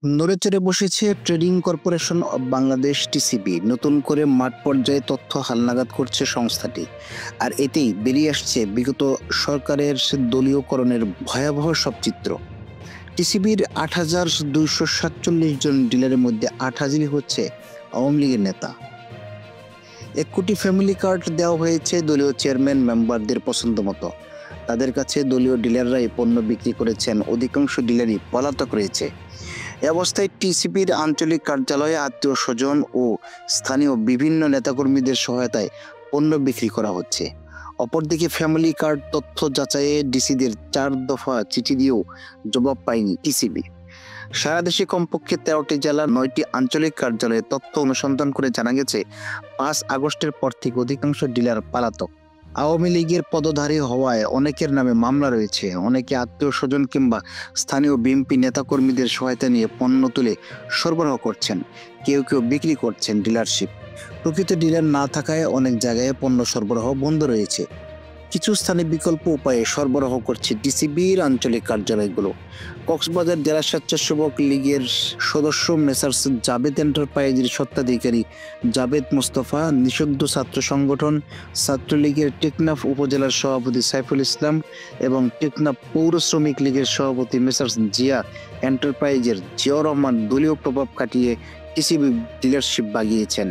নড়েচড়ে বসেছে trading corporation of Bangladesh TCB. নতুন করে মাঠ পর্যায়ে তথ্য হালনাগাদ করছে সংস্থাটি। আর এতেই বেরিয়ে আসছে বিগত সরকারের দলীয়করণের ভয়াবহ সব চিত্র। টিসিবির ৮,২৪৭ জন ডিলারের মধ্যে ৮,০০০ই হচ্ছে আওয়ামী লীগের নেতা। ১ কোটি ফ্যামিলি কার্ড দেওয়া হয়েছে দলীয় চেয়ারম্যান মেম্বারদের পছন্দ মতো। তাদের কাছে দলীয় ডিলাররাই পণ্য বিক্রি করেছেন, অধিকাংশ ডিলারই পলাতক রয়েছে। এ অবস্থায় টিসিবির আঞ্চলিক কার্যালয়ে আত্মীয় স্বজন ও স্থানীয় বিভিন্ন নেতাকর্মীদের সহায়তায় পণ্য বিক্রি করা হচ্ছে। অপরদিকে ফ্যামিলি কার্ড তথ্য যাচাইয়ে ডিসিদের ৪ দফা চিঠি দিয়েও জবাব পায়নি টিসিবি। সারা দেশে কমপক্ষে ১৩টি জেলা, ৯টি আঞ্চলিক কার্যালয়ে তথ্য অনুসন্ধান করে জানা গেছে ৫ আগস্টের পর থেকে অধিকাংশ ডিলার পলাতক। আওয়ামী লীগের পদধারী হওয়ায় অনেকের নামে মামলা রয়েছে। অনেকে আত্মীয় স্বজন কিংবা স্থানীয় বিএনপি নেতাকর্মীদের সহায়তা নিয়ে পণ্য তুলে সরবরাহ করছেন। কেউ কেউ বিক্রি করছেন ডিলারশিপ। প্রকৃত ডিলার না থাকায় অনেক জায়গায় পণ্য সরবরাহ বন্ধ রয়েছে। কিছু স্থানে বিকল্প উপায়ে সরবরাহ করছে ডিসিবির আঞ্চলিক কার্যালয়গুলো। কক্সবাজার জেলা স্বেচ্ছাসেবক লীগের সদস্য মেসার্স জাবেদ এন্টারপ্রাইজের স্বত্বাধিকারী জাবেদ মোস্তফা, নিষিদ্ধ ছাত্র সংগঠন ছাত্রলীগের টেকনাফ উপজেলার সভাপতি সাইফুল ইসলাম এবং টেকনাফ পৌর শ্রমিক লীগের সভাপতি মেসার্স জিয়া এন্টারপ্রাইজের জিয়াউর রহমান দলীয় প্রভাব কাটিয়ে টিসিবি ডিলারশিপ বাগিয়েছেন।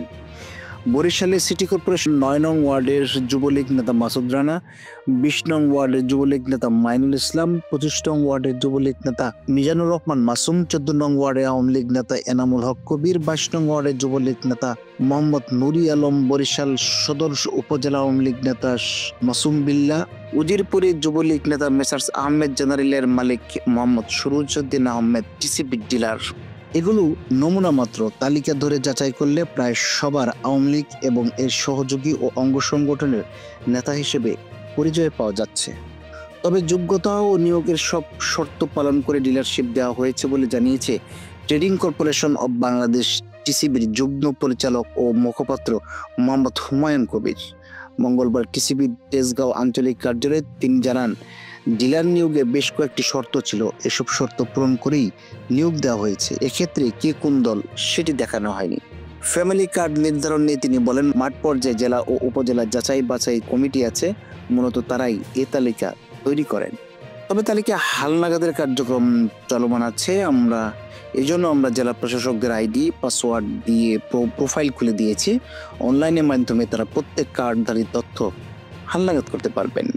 বরিশালে সিটি কর্পোরেশন ৯ নং ওয়ার্ডের যুবলীগ নেতা মাসুদ রানা, ২০ নং ওয়ার্ডের যুবলীগ নেতা মাইনুল ইসলাম, ২৫ নং ওয়ার্ডের যুবলীগ নেতা মিজানুর রহমান মাসুম, ১৪ নং ওয়ার্ডে আওয়ামী লীগ নেতা এনামুল হক কবির, ২২ নং ওয়ার্ডের যুবলীগ নেতা মোহাম্মদ নুরি আলম, বরিশাল সদর উপজেলা আওয়ামী লীগ নেতা মাসুম বিল্লাহ, উজিরপুরে যুবলীগ নেতা মেসার্স আহমেদ জেনারেলের মালিক মোহাম্মদ সুরুজউদ্দিন আহমেদ টিসিবি ডিলার। এগুলো নমুনা মাত্র। তালিকা ধরে যাচাই করলে প্রায় সবার আওয়ামী লীগ এবং এর সহযোগী ও অঙ্গ সংগঠনের নেতা হিসেবে পরিচয় পাওয়া যাচ্ছে। তবে যোগ্যতা ও নিয়োগের সব শর্ত পালন করে ডিলারশিপ দেওয়া হয়েছে বলে জানিয়েছে ট্রেডিং কর্পোরেশন অব বাংলাদেশ টিসিবির যুগ্ম পরিচালক ও মুখপাত্র মোহাম্মদ হুমায়ুন কবির। মঙ্গলবার টিসিবির তেজগাঁও আঞ্চলিক কার্যালয়ে তিনি জানান, ডিলার নিয়োগে বেশ কয়েকটি শর্ত ছিল। এসব শর্ত পূরণ করেই নিয়োগ দেওয়া হয়েছে। এক্ষেত্রে কে কোন দল সেটি দেখানো হয়নি। ফ্যামিলি কার্ড নির্ধারণ নিয়ে তিনি বলেন, মাঠ পর্যায়ে জেলা ও উপজেলা যাচাই বাছাই কমিটি আছে, মূলত তারাই এ তালিকা তৈরি করেন। তবে তালিকা হালনাগাদের কার্যক্রম চলমান আছে। এজন্য আমরা জেলা প্রশাসকদের আইডি পাসওয়ার্ড দিয়ে প্রোফাইল খুলে দিয়েছি। অনলাইনের মাধ্যমে তারা প্রত্যেক কার্ডধারীর তথ্য হালনাগাদ করতে পারবেন।